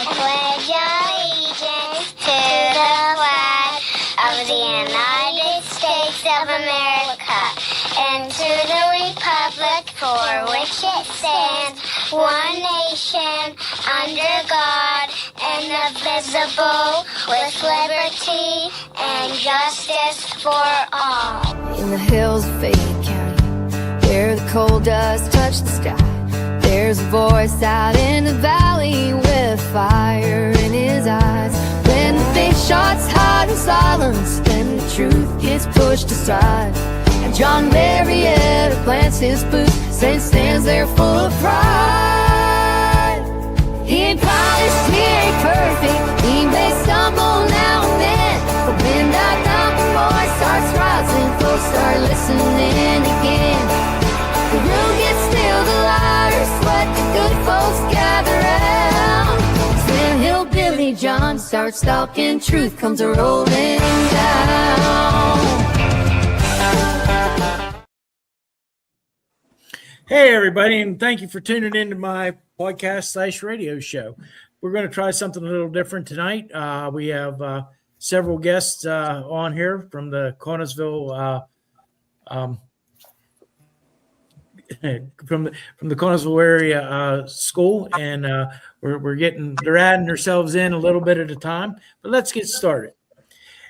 pledge allegiance to the flag of the United States of America and to the republic for which it stands, one nation, under God, indivisible, with liberty and justice for all. In the hills of Fayette County, where the coal does touch the sky, there's a voice out in the valley with fire in his eyes. When the big shots hide in silence, then the truth gets pushed aside, and Jon Marietta plants his boots and stands there full of pride. He ain't polished, he ain't perfect, he may stumble now and then, but when that mountain voice starts rising, folks start listening again. The room gets still, the lighter sweat, the good folks gather round. Then Hillbilly Jon starts talking, truth comes rolling down. Hey, everybody, and thank you for tuning into my podcast / radio show. We're going to try something a little different tonight. We have several guests on here from the Connellsvile from the Connellsville area school, and they're adding themselves in a little bit at a time. But let's get started.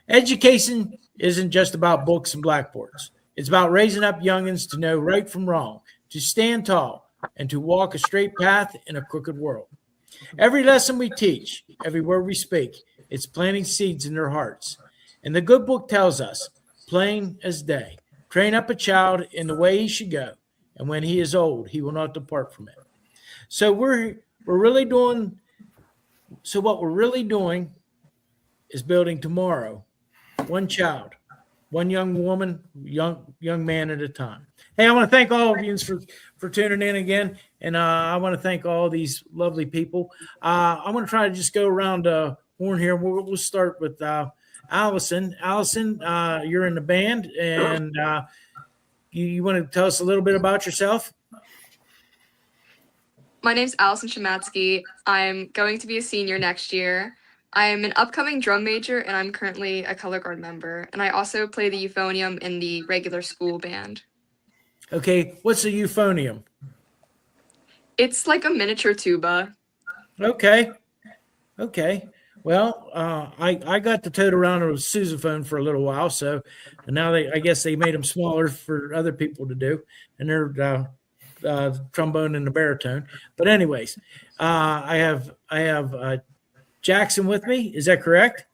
Education isn't just about books and blackboards. It's about raising up youngins to know right from wrong, to stand tall, and to walk a straight path in a crooked world. Every lesson we teach, every word we speak, it's planting seeds in their hearts. And the good book tells us, plain as day, train up a child in the way he should go, and when he is old, he will not depart from it. So what we're really doing is building tomorrow, one child, one young woman, young man at a time. Hey, I want to thank all of you for tuning in again, and I want to thank all these lovely people. I want to try to just go around horn here. We'll start with Allison. Allison, you're in the band, and you want to tell us a little bit about yourself? My name's Allison Shematsky. I'm going to be a senior next year. I'm an upcoming drum major, and I'm currently a color guard member. And I also play the euphonium in the regular school band. Okay, what's a euphonium? It's like a miniature tuba. Okay. Well, I got to tote around a sousaphone for a little while, so now I guess they made them smaller for other people to do, and they're trombone and the baritone. But anyways, I have Jackson with me. Is that correct?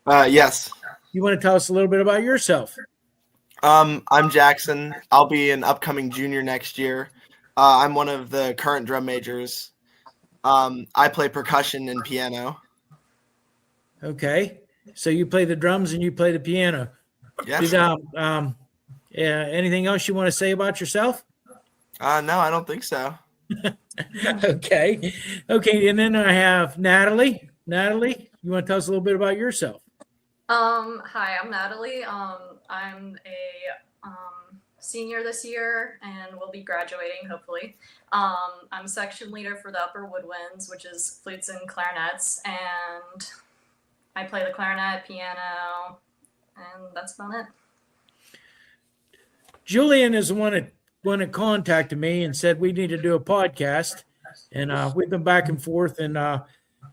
Yes. You want to tell us a little bit about yourself? I'm Jackson. I'll be an upcoming junior next year. I'm one of the current drum majors. I play percussion and piano. Okay. So you play the drums and you play the piano. Yes. Anything else you want to say about yourself? No, I don't think so. Okay. And then I have Natalie. Natalie, you want to tell us a little bit about yourself? Hi, I'm Natalie. I'm a senior this year and will be graduating hopefully. I'm section leader for the upper woodwinds, which is flutes and clarinets, and I play the clarinet, piano, and that's about it. Julian is the one that contacted me and said we need to do a podcast, and we've been back and forth, and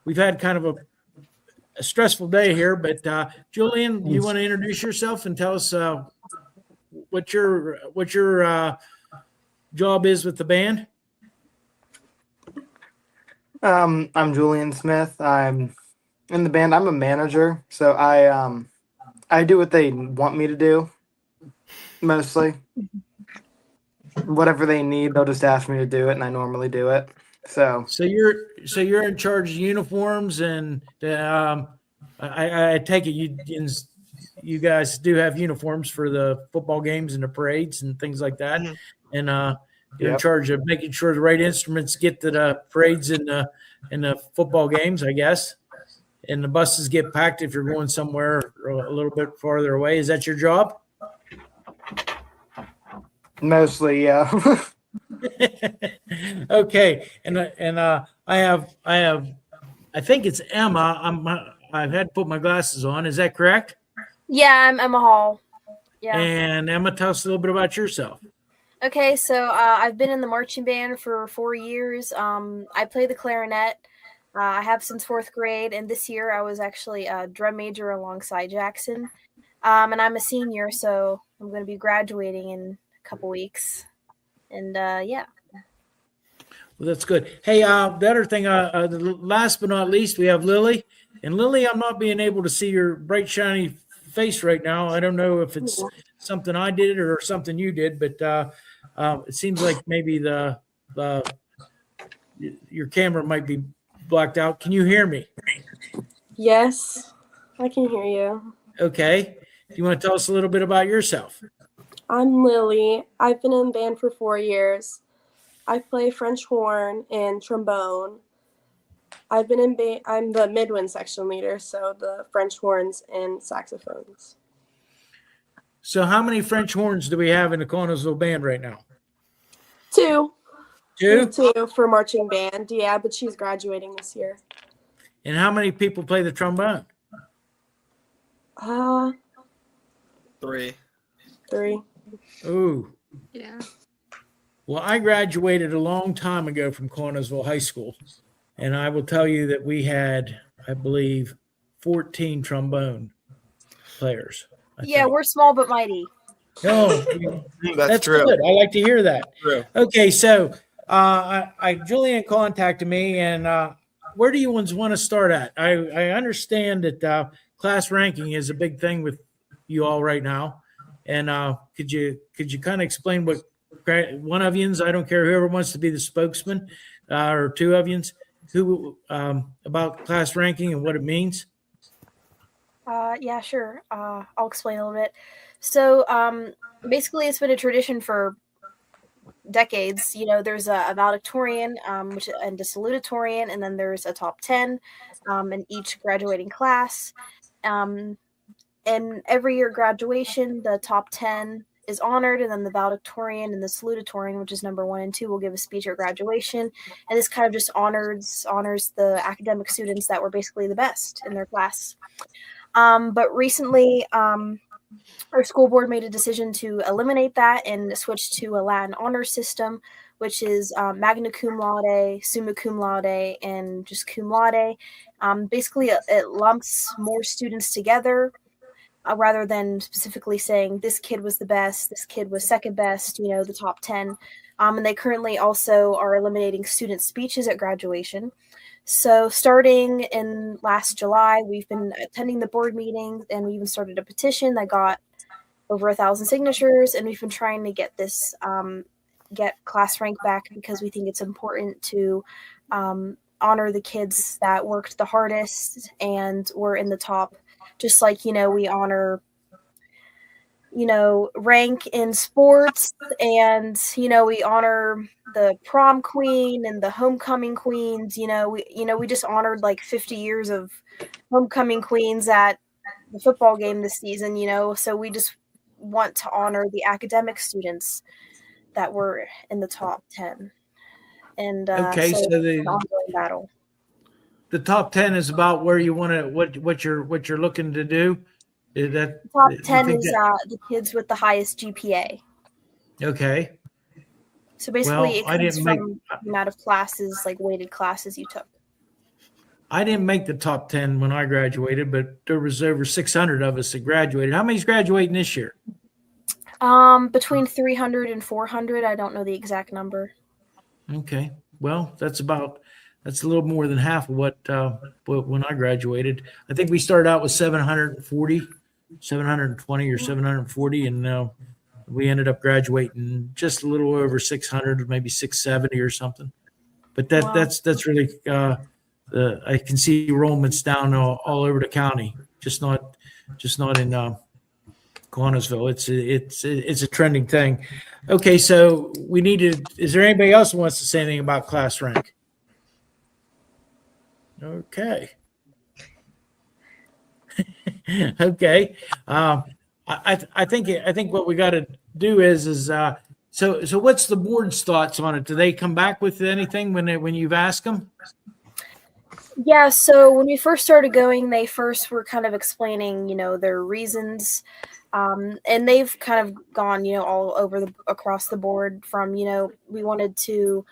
we've had kind of a stressful day here. But Julian, you want to introduce yourself and tell us what your job is with the band? I'm Julian Smith. I'm in the band. I'm a manager, so I do what they want me to do mostly. Whatever they need, they'll just ask me to do it, and I normally do it. So you're in charge of uniforms, and I take it you guys do have uniforms for the football games and the parades and things like that, and you're in charge of making sure the right instruments get to the parades and the football games, I guess, and the buses get packed if you're going somewhere a little bit farther away. Is that your job? Mostly, yeah. Okay, and I have I think it's Emma. I've had to put my glasses on. Is that correct? Yeah, I'm Emma Hall. Yeah. And Emma, tell us a little bit about yourself. Okay, so I've been in the marching band for 4 years. I play the clarinet. I have since 4th grade, and this year I was actually a drum major alongside Jackson. And I'm a senior, so I'm going to be graduating in a couple weeks. And yeah. Well, that's good. Hey, the other thing, last but not least, we have Lily. And Lily, I'm not being able to see your bright, shiny face right now. I don't know if it's something I did or something you did, but it seems like maybe your camera might be blacked out. Can you hear me? Yes, I can hear you. Okay. Do you want to tell us a little bit about yourself? I'm Lily. I've been in band for 4 years. I play French horn and trombone. I've been in band. I'm the midwind section leader, so the French horns and saxophones. So how many French horns do we have in the Connellsvile band right now? 2. Two? 2 for marching band, yeah, but she's graduating this year. And how many people play the trombone? 3. 3. Ooh. Yeah. Well, I graduated a long time ago from Connellsville High School, and I will tell you that we had, I believe, 14 trombone players. I think. We're small but mighty. No, That's true. good. I like to hear that. True. Okay, so Julian contacted me, and where do you ones want to start at? I understand that class ranking is a big thing with you all right now, and could you kind of explain what one of yous, I don't care whoever wants to be the spokesman, or two of yous, who about class ranking and what it means? Yeah, sure. I'll explain a little bit. So basically, it's been a tradition for decades. You know, there's a valedictorian, and a salutatorian, and then there's a top 10 in each graduating class. And every year graduation, the top 10 is honored, and then the valedictorian and the salutatorian, which is number 1 and 2, will give a speech at graduation. And this kind of just honors the academic students that were basically the best in their class. But recently, our school board made a decision to eliminate that and switch to a Latin honor system, which is magna cum laude, summa cum laude, and just cum laude. Basically, it lumps more students together rather than specifically saying this kid was the best, this kid was second best, the top 10. And they currently also are eliminating student speeches at graduation. So starting in last July, we've been attending the board meetings, and we even started a petition that got over 1,000 signatures, and we've been trying to get this, get class rank back, because we think it's important to honor the kids that worked the hardest and were in the top. Just like, we honor, rank in sports, and, we honor the prom queen and the homecoming queens. We just honored like 50 years of homecoming queens at the football game this season, so we just want to honor the academic students that were in the top 10. And Okay, so the ongoing battle. The top 10 is about where you want to, what you're looking to do. Is that top 10 is the kids with the highest GPA. Okay. So basically, it comes from the amount of classes, like weighted classes you took. I didn't make the top 10 when I graduated, but there was over 600 of us that graduated. How many's graduating this year? Between 300 and 400. I don't know the exact number. Okay. Well, that's a little more than half of what when I graduated. I think we started out with 740, 720 or 740, and we ended up graduating just a little over 600, maybe 670 or something. But that's really I can see enrollments down all over the county, just not in Connellsville. It's a trending thing. Okay, so we need to. Is there anybody else who wants to say anything about class rank? Okay. Okay. I think what we got to do is so what's the board's thoughts on it? Do they come back with anything when you've asked them? Yeah, so when we first started going, they first were kind of explaining, their reasons. And they've kind of gone, all over across the board from, we wanted to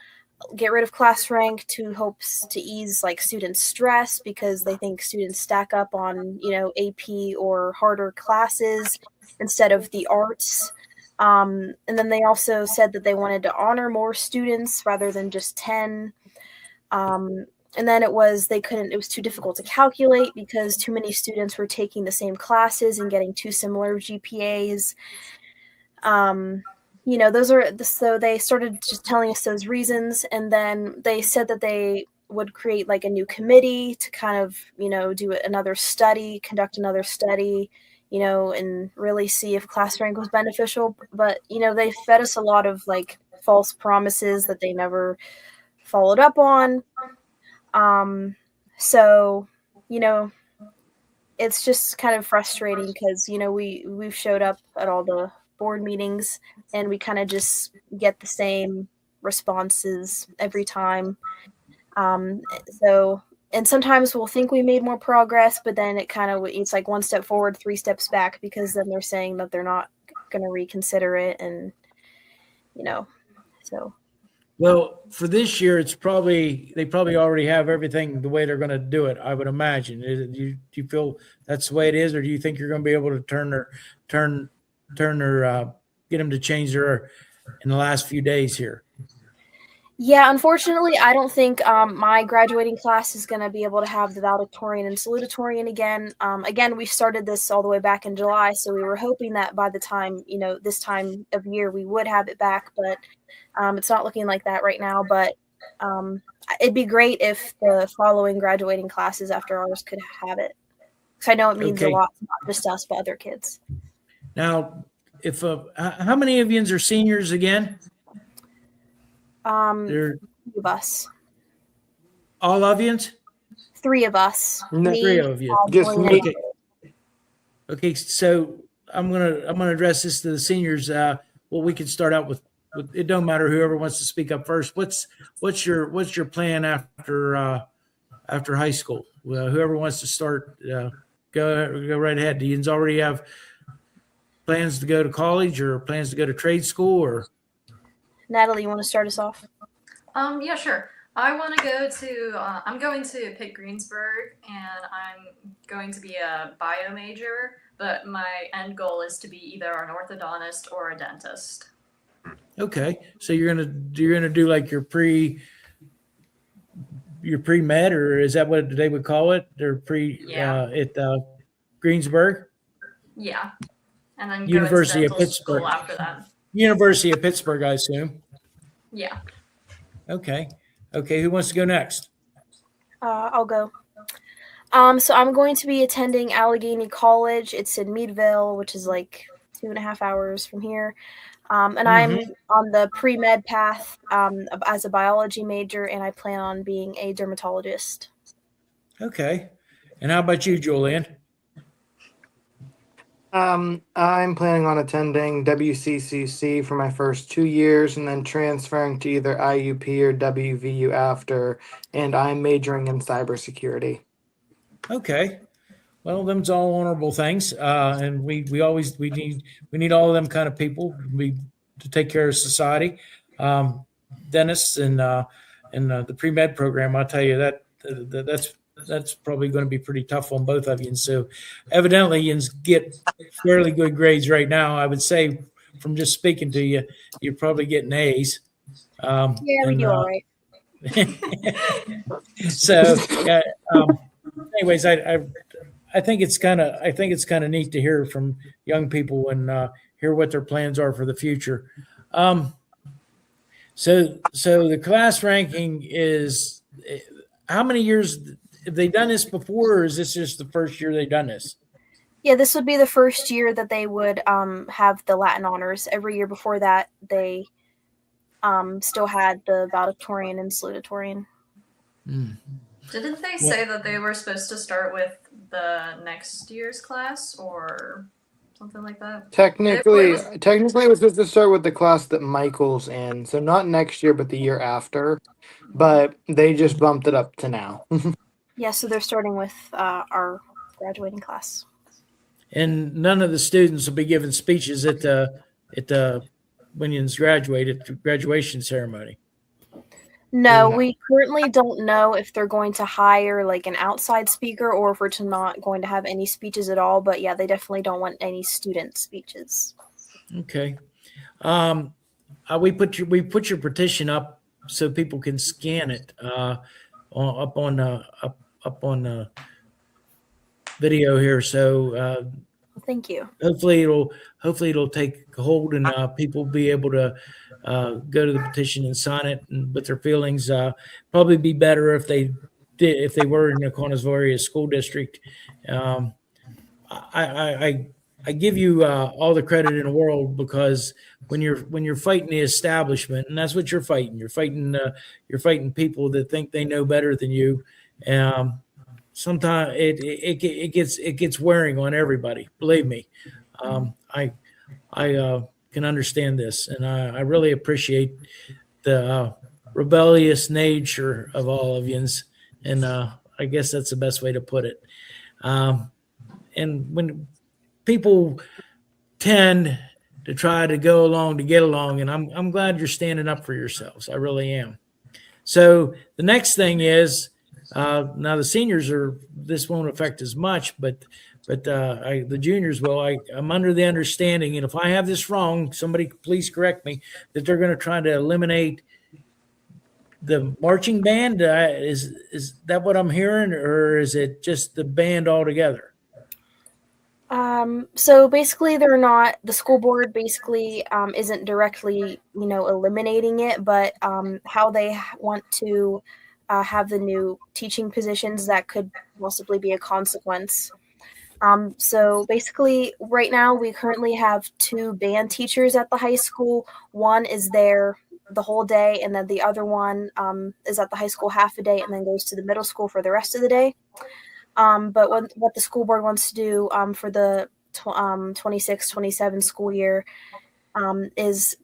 get rid of class rank to hopes to ease like student stress because they think students stack up on, AP or harder classes instead of the arts. And then they also said that they wanted to honor more students rather than just 10. And then it was too difficult to calculate because too many students were taking the same classes and getting too similar GPAs. So they started just telling us those reasons, and then they said that they would create like a new committee to kind of, conduct another study, and really see if class rank was beneficial. But, they fed us a lot of like false promises that they never followed up on. So, it's just kind of frustrating because, we've showed up at all the board meetings and we kind of just get the same responses every time. And sometimes we'll think we made more progress, but then it's like one step forward, 3 steps back, because then they're saying that they're not going to reconsider it. And, so. Well, for this year, they probably already have everything the way they're going to do it, I would imagine. Do you feel that's the way it is, or do you think you're going to be able to get them to change their in the last few days here? Yeah, unfortunately, I don't think my graduating class is going to be able to have the valedictorian and salutatorian again. Again, we started this all the way back in July, so we were hoping that by the time, this time of year, we would have it back, but it's not looking like that right now. But it'd be great if the following graduating classes after ours could have it, because I know it means a lot, not just us, but other kids. Now, if how many of yous are seniors again? 3 of us. All of yous? 3 of us. No, Me, 3 of you. Just me. Okay, so I'm gonna address this to the seniors. Well, we can start out with it. Don't matter whoever wants to speak up first. What's your plan after high school? Well, whoever wants to start, go right ahead. Do you already have plans to go to college or plans to go to trade school? Or Natalie, you want to start us off? Yeah, sure. I want to go to, I'm going to Pitt Greensburg, and I'm going to be a bio major, but my end goal is to be either an orthodontist or a dentist. Okay, so you're gonna do like your pre-med, or is that what they would call it? Their at Greensburg? Yeah. And then University go of to Pittsburgh. school after that. University of Pittsburgh, I assume. Yeah. Okay. Who wants to go next? I'll go. So I'm going to be attending Allegheny College. It's in Meadville, which is like 2.5 hours from here. And I'm on the pre-med path as a biology major, and I plan on being a dermatologist. Okay. And how about you, Julian? I'm planning on attending WCCC for my first 2 years and then transferring to either IUP or WVU after, and I'm majoring in cybersecurity. Okay. Well, them's all honorable things, and we need all of them kind of people to take care of society. Dentists and the pre-med program, I'll tell you that's probably going to be pretty tough on both of you. And so evidently you get fairly good grades right now. I would say from just speaking to you, you're probably getting A's. Yeah, we do all right. So, anyways, I think it's kind of neat to hear from young people and hear what their plans are for the future. So the class ranking is, how many years have they done this before, or is this just the first year they've done this? Yeah, this would be the first year that they would have the Latin honors. Every year before that, they still had the valedictorian and salutatorian. Didn't they say that they were supposed to start with the next year's class or something like that? Technically, it was supposed to start with the class that Michael's in, so not next year, but the year after. But they just bumped it up to now. Yeah, so they're starting with our graduating class. And none of the students will be giving speeches at the when you graduate at the graduation ceremony. No, we currently don't know if they're going to hire like an outside speaker or if we're not going to have any speeches at all. But yeah, they definitely don't want any student speeches. Okay. We put your petition up so people can scan it up on video here. So Thank you. hopefully it'll take hold and people will be able to go to the petition and sign it and with their feelings. Probably be better if they were in the Connellsville area school district. I give you all the credit in the world because when you're fighting the establishment, and that's what you're fighting. You're fighting people that think they know better than you. Sometimes it gets wearing on everybody. Believe me, I can understand this, and I really appreciate the rebellious nature of all of yous, and I guess that's the best way to put it. And when people tend to try to go along to get along, and I'm glad you're standing up for yourselves. I really am. So the next thing is now the seniors this won't affect as much, but the juniors will. I'm under the understanding, and if I have this wrong, somebody please correct me, that they're going to try to eliminate the marching band. Is that what I'm hearing, or is it just the band altogether? So basically the school board basically isn't directly, eliminating it, but how they want to have the new teaching positions that could possibly be a consequence. So basically right now we currently have 2 band teachers at the high school. One is there the whole day, and then the other one is at the high school half a day and then goes to the middle school for the rest of the day. But what the school board wants to do for the 26-27 school year is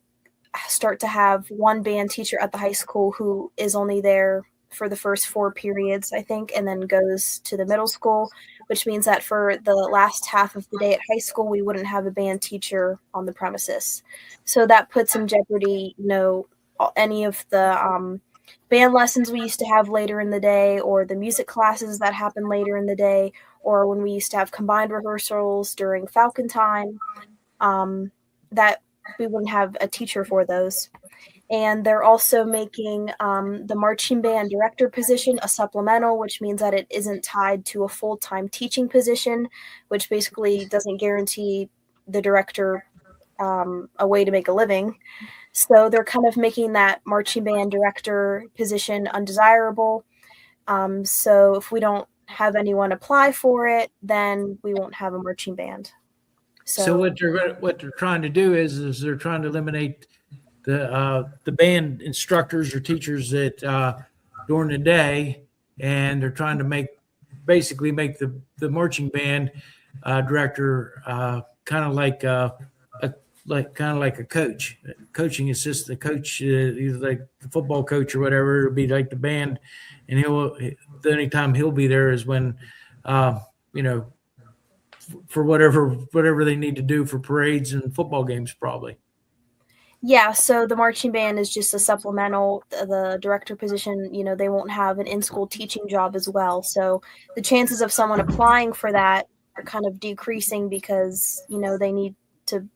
start to have one band teacher at the high school who is only there for the first 4 periods, I think, and then goes to the middle school, which means that for the last half of the day at high school, we wouldn't have a band teacher on the premises. So that puts in jeopardy, any of the band lessons we used to have later in the day, or the music classes that happen later in the day, or when we used to have combined rehearsals during Falcon time, that we wouldn't have a teacher for those. And they're also making the marching band director position a supplemental, which means that it isn't tied to a full-time teaching position, which basically doesn't guarantee the director a way to make a living. So they're kind of making that marching band director position undesirable. So if we don't have anyone apply for it, then we won't have a marching band. So what they're trying to do is they're trying to eliminate the band instructors or teachers that during the day, and they're trying to basically make the marching band director kind of like a coaching assistant, coach, either like the football coach or whatever. It'll be like the band, and the only time he'll be there is when, for whatever they need to do for parades and football games, probably. Yeah, so the marching band is just a supplemental. The director position, they won't have an in-school teaching job as well. So the chances of someone applying for that are kind of decreasing because, they need to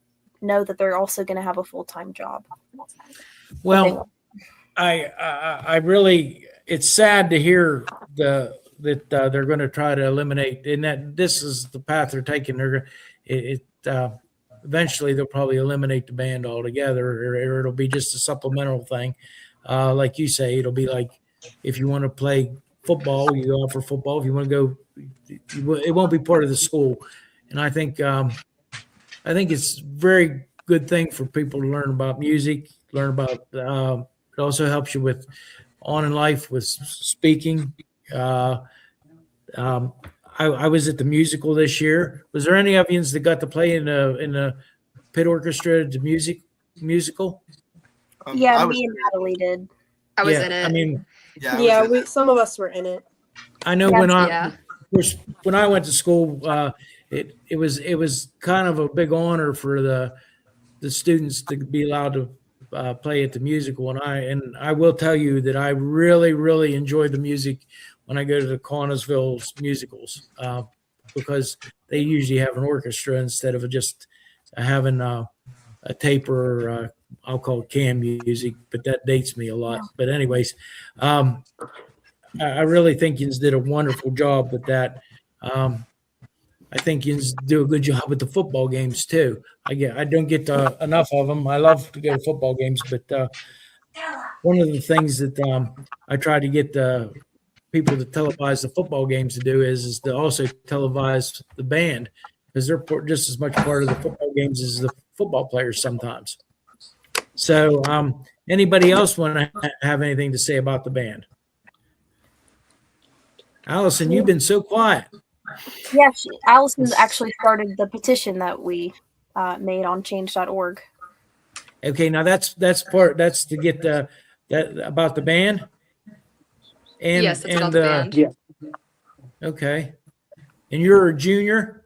know that they're also going to have a full-time job. Well, I really, it's sad to hear that they're going to try to eliminate, and that this is the path they're taking. Eventually they'll probably eliminate the band altogether, or it'll be just a supplemental thing. Like you say, it'll be like if you want to play football, you go out for football. If you want to go, it won't be part of the school. And I think it's a very good thing for people to learn about music, learn about. It also helps you with on in life with speaking. I was at the musical this year. Was there any of you that got to play in the pit orchestra, the musical? Me and Natalie did. I was in it. Some of us were in it. I know Yeah. of course, when I went to school, it was kind of a big honor for the students to be allowed to play at the musical, and I will tell you that I really enjoy the music when I go to the Connellsville musicals, because they usually have an orchestra instead of just having a tape or I'll call it cam music, but that dates me a lot. But anyways, I really think yous did a wonderful job with that. I think yous do a good job with the football games too. I don't get enough of them. I love to go to football games, but one of the things that I try to get the people to televise the football games to do is to also televise the band, because they're just as much part of the football games as the football players sometimes. So, anybody else want to have anything to say about the band? Allison, you've been so quiet. Yeah, Allison actually started the petition that we made on change.org. Okay, now that's to get that about the band. And Yes, it's about the band. Yeah. Okay, and you're a junior.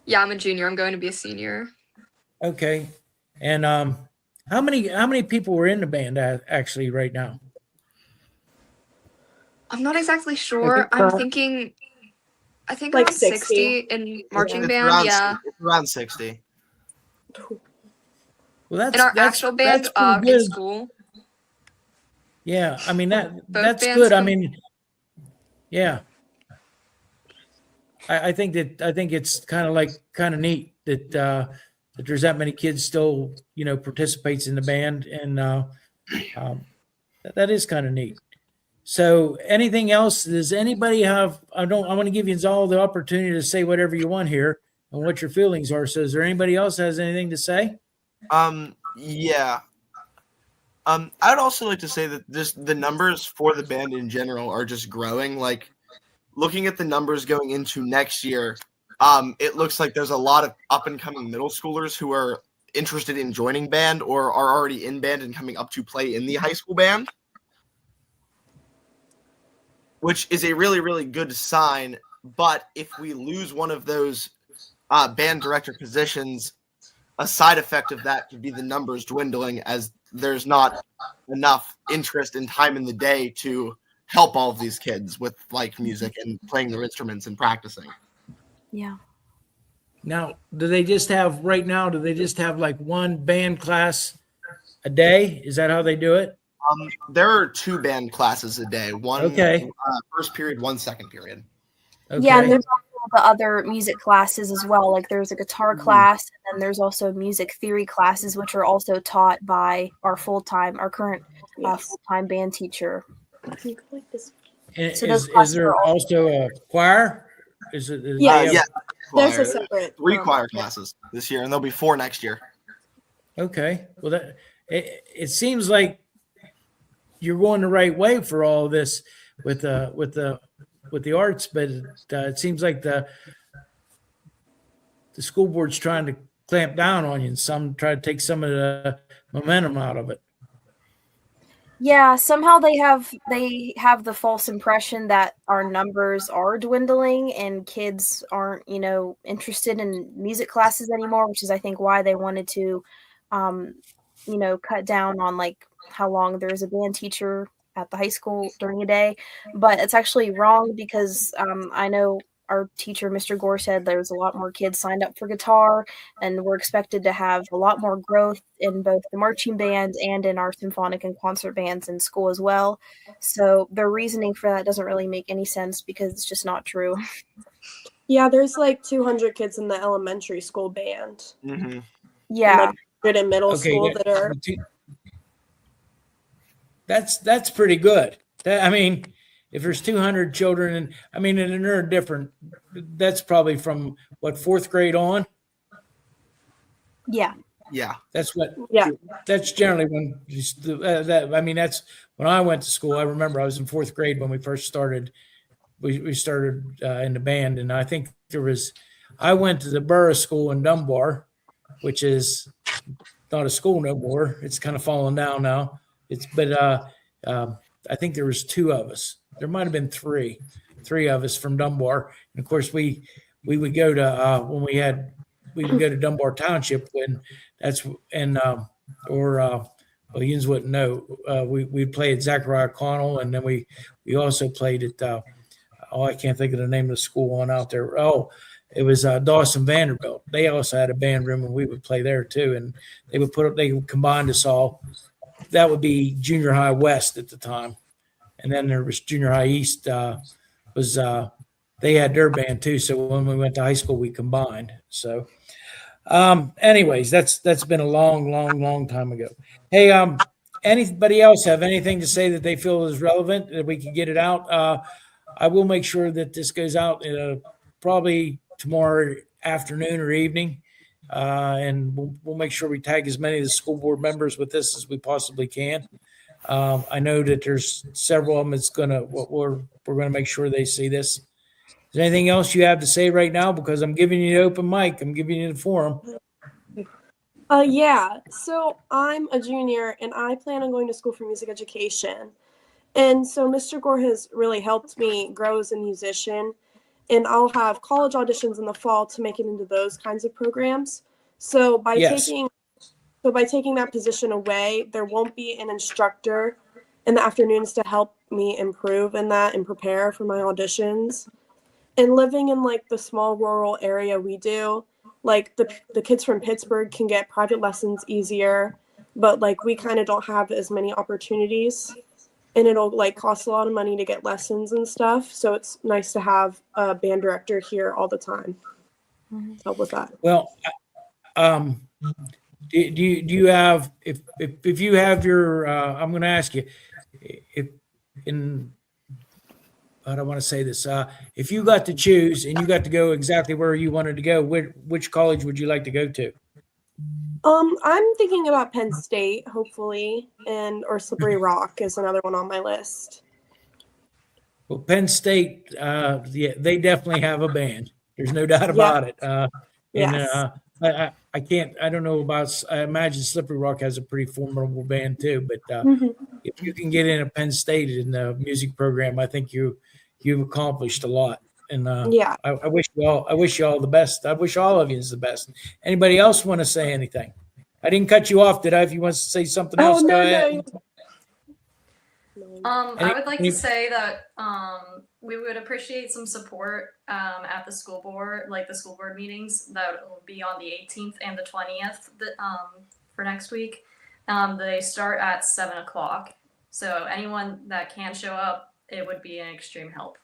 Yeah, I'm a junior. I'm going to be a senior. Okay, and how many people were in the band actually right now? I'm not exactly sure. I'm thinking, I think Like around 60 in marching band. Yeah. It's around 60. Well, In our actual band pretty in good. school. Yeah, I mean that's bands good. I come- mean, yeah. I think it's kind of neat that that there's that many kids still participates in the band, and that is kind of neat. So, anything else? Does anybody have? I want to give you all the opportunity to say whatever you want here and what your feelings are. So, is there anybody else has anything to say? Yeah. I'd also like to say that the numbers for the band in general are just growing. Like, looking at the numbers going into next year, it looks like there's a lot of up and coming middle schoolers who are interested in joining band or are already in band and coming up to play in the high school band, which is a really good sign. But if we lose one of those band director positions, a side effect of that could be the numbers dwindling, as there's not enough interest and time in the day to help all of these kids with like music and playing their instruments and practicing. Yeah. Now, do they just have like one band class a day? Is that how they do it? There are 2 band classes a day. One Okay. First period, one second period. Okay. Yeah, and there's also the other music classes as well. Like there's a guitar class, and then there's also music theory classes, which are also taught by our current full-time band teacher. And So those is classes there are also a choir? Yeah. There's Choir. a separate 3 choir classes this year, and there'll be 4 next year. Okay. Well, it seems like you're going the right way for all of this with the arts, but it seems like the school board's trying to clamp down on you, and some try to take some of the momentum out of it. Yeah, somehow they have the false impression that our numbers are dwindling and kids aren't, interested in music classes anymore, which is I think why they wanted to cut down on like how long there's a band teacher at the high school during a day. But it's actually wrong, because I know our teacher, Mr. Gore, said there was a lot more kids signed up for guitar, and we're expected to have a lot more growth in both the marching band and in our symphonic and concert bands in school as well. So the reasoning for that doesn't really make any sense, because it's just not true. Yeah, there's like 200 kids in the elementary school band. Mm-hmm. Yeah. And like 100 in middle Okay, school that are. That's pretty good. I mean, if there's 200 children, and they're different, that's probably from what, 4th grade on? Yeah. Yeah. That's generally when that's when I went to school. I remember I was in 4th grade when we first started. We started in the band, and I think I went to the Borough School in Dunbar, which is not a school no more. It's kind of fallen down now. But I think there was 2 of us. there might have been three of us from Dunbar. And of course, we would go to when we would go to Dunbar Township when that's and well, Yins wouldn't know. We played at Zachariah Connell, and then we also played at I can't think of the name of the school on out there. Oh, it was Dawson Vanderbilt. They also had a band room, and we would play there too. And they would combine us all. That would be junior high West at the time, and then there was junior high East. They had their band too. So when we went to high school, we combined. So, anyways, that's been a long time ago. Hey, anybody else have anything to say that they feel is relevant that we can get it out? I will make sure that this goes out probably tomorrow afternoon or evening, and we'll make sure we tag as many of the school board members with this as we possibly can. I know that there's several of them. We're gonna make sure they see this. Is there anything else you have to say right now? Because I'm giving you the open mic. I'm giving you the forum. Yeah. So I'm a junior, and I plan on going to school for music education. And so Mr. Gore has really helped me grow as a musician, and I'll have college auditions in the fall to make it into those kinds of programs. So by taking that position away, there won't be an instructor in the afternoons to help me improve in that and prepare for my auditions. And living in like the small rural area we do, like the kids from Pittsburgh can get private lessons easier, but like we kind of don't have as many opportunities. And it'll like cost a lot of money to get lessons and stuff. So it's nice to have a band director here all the time. Help with that. Well, do you have if you have your I'm going to ask you I don't want to say this. If you got to choose and you got to go exactly where you wanted to go, which college would you like to go to? I'm thinking about Penn State, hopefully, or Slippery Rock is another one on my list. Well, Penn State, they definitely have a band. There's no doubt about it. Yes. And I don't know about, I imagine Slippery Rock has a pretty formidable band too, but if you can get in a Penn State in the music program, I think you've accomplished a lot. And I wish you all the best. I wish all of you the best. Anybody else want to say anything? I didn't cut you off, did I? If you want to say something else, go ahead. I would like to say that we would appreciate some support at the school board, like the school board meetings that will be on the 18th and the 20th for next week. They start at 7 o'clock. So anyone that can show up, it would be an extreme help.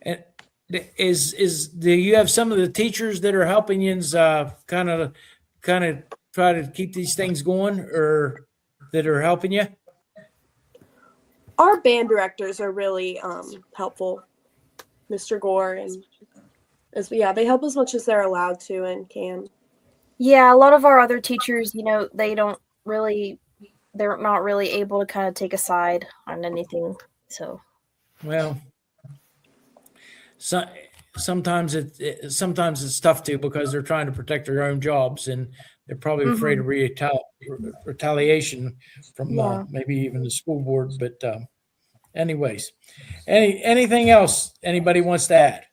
And do you have some of the teachers that are helping you kind of try to keep these things going, or that are helping you? Our band directors are really helpful, Mr. Gore, and they help as much as they're allowed to and can. Yeah, a lot of our other teachers, they're not really able to kind of take a side on anything. So, well, sometimes it's tough too, because they're trying to protect their own jobs, and they're probably afraid of retaliation from maybe even the school board. But anyways, anything else anybody wants to add?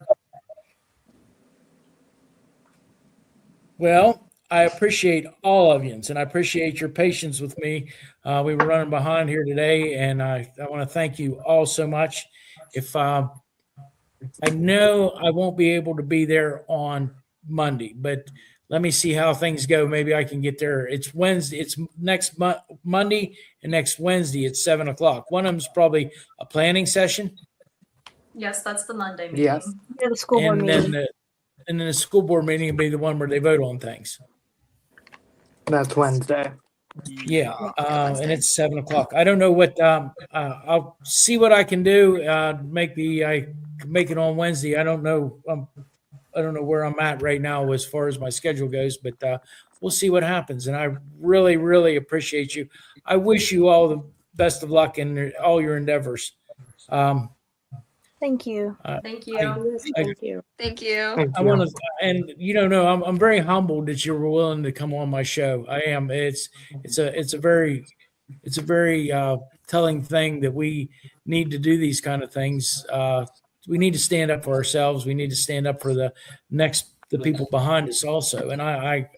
Well, I appreciate all of you, and I appreciate your patience with me. We were running behind here today, and I want to thank you all so much. If I know I won't be able to be there on Monday, but let me see how things go. Maybe I can get there. It's Wednesday. It's next Monday and next Wednesday at 7 o'clock. One of them is probably a planning session. Yes, that's the Monday meeting. Yes. Yeah, the school board meeting. And then the school board meeting will be the one where they vote on things. That's Wednesday. Yeah, and it's 7 o'clock. I don't know what. I'll see what I can do. Maybe I can make it on Wednesday. I don't know. I don't know where I'm at right now as far as my schedule goes, but we'll see what happens. And I really, really appreciate you. I wish you all the best of luck in all your endeavors. Thank you. Thank you. Thank you. Thank you. I want to, and I'm very humbled that you were willing to come on my show. I am. It's a very telling thing that we need to do these kind of things. We need to stand up for ourselves. We need to stand up for the people behind us also. And I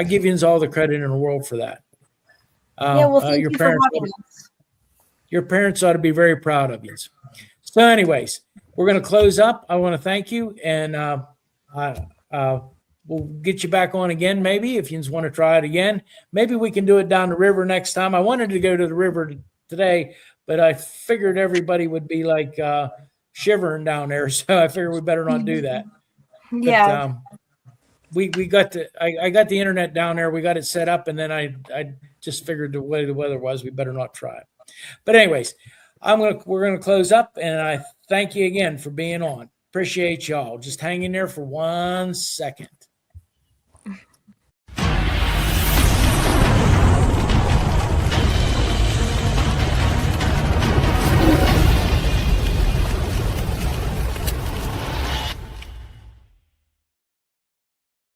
give yous all the credit in the world for that. Yeah, well, thank you for having us. Your parents ought to be very proud of you. So anyways, we're going to close up. I want to thank you, and we'll get you back on again maybe if you want to try it again. Maybe we can do it down the river next time. I wanted to go to the river today, but I figured everybody would be like shivering down there, so I figured we better not do that. Yeah. But, we got I got the internet down there. We got it set up, and then I just figured the way the weather was, we better not try it. But anyways, we're gonna close up, and I thank you again for being on. Appreciate y'all. Just hang in there for 1 second.